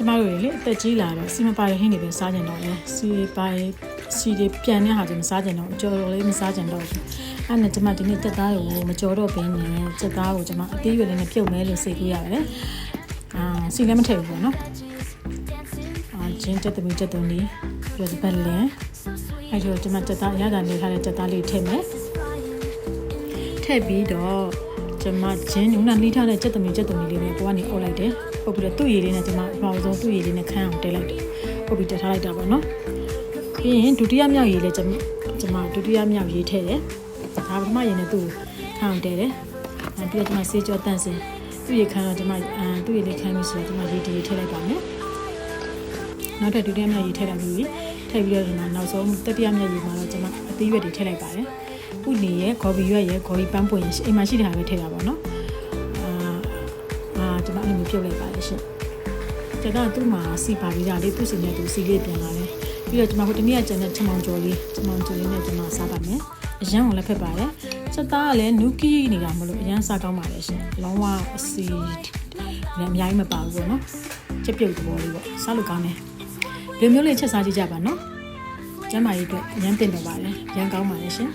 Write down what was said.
ကျမတို့လေအသက်ကြီးလာတော့စီမပါရဟင်းတွေပဲစားကြတော့လေစီတွေပြန်တဲ့ဟာတွေမစားကြတော့ကြော်တော်လေးမစားကြတော့ဘူးအဲ့နဲ့ကျမဒီနေ့တက်သားကိုမကြော်တော့ဘင်းနဲ့တက်သားကိုကျမအသေးရွယ်လေးနဲ့ပြုတ်မဲလို့စိတ်ကူးရတယ်စီလည်းမထည့်ဘူးပေါ့နော်ဂျင်းတက်သမီးတက်သွန်းလေးပြောစပတ်လဲအဲ့တော့ကျမတက်သားရတာနေထားတဲ့တက်သားလေးထည့်မယ်ထည့်ပြီးတော့ကျမဂျင်းဦးနာနှီးထားတဲ့တက်သမီးလေးနဲ့ကိုကနေအုပ်လိုက်တယ်ပုတ်ပြီးတော့သူ့ရည်လေးနဲ့ကျမအပေါ်ဆုံးသူ့ရည်လေးနဲ့ခန်းအောင်တဲလိုက်တယ်ပုတ်ပြီးတက်ထားလိုက်တာပေါ့နော်ပြီးရင်ဒုတိယမြောက်ရည်လေးကျမဒုတိယမြောက်ရည်ထည့်တယ်ဒါပထမရည်နဲ့သူ့ခန်းအောင်တဲတယ်ပြီးတော့ကျမဆေးကြောတန့်စင်သူ့ရည်ခန်းတော့ကျမသူ့ရည်လေးခန်းပြီးဆိုတော့ကျမရည်ဒီထည့်လိုက်ပါမယ်နောက်ထပ်ဒုတိယမြောက်ရည်ထည့်လိုက်ပြီးထည့်ပြီးတော့ဒီမှာနောက်ဆုံးတတိယမြောက်ရည်မှာတော့ကျမအသေးရွက်တွေထည့်လိုက်ပါတယ်ဥနီရဲ့ဂေါ်ဘီရွက်ရဲ့ဂေါ်ဘီပန်းပွင့်ရဲ့အိမ်မှာရှိတဲ့ဟာပဲထည့်တာပေါ့နော်ကျမအဲ့လိုပြုတ်လိုက်ပါလေရှင်ကျတော့သူ့မှာစီပါပြီးတာလေးသူ့စီနဲ့သူစီလေးပြန်လာတယ်ပြီးတော့ကျမဟိုတနေ့ကကျန်တဲ့ချမောင်ကျော်လေးနဲ့ကျမစားပါမယ်အရန်ကိုလည်းဖက်ပါတယ်ချက်သားကလည်းနူကီနေတာမလို့အရန်စားကောင်းပါလေရှင်လုံးဝအစီလည်းအများကြီးမပါဘူးပေါ့နော်ချက်ပြုတ်သဘောလေးပေါ့စားလို့ကောင်းတယ်ဒီမျိုးလေးချက်စားကြည့်ကြပါနော်ကျမကြီးအတွက်အရန်တင်တော့ပါလေရန်ကောင်းပါလေရှင်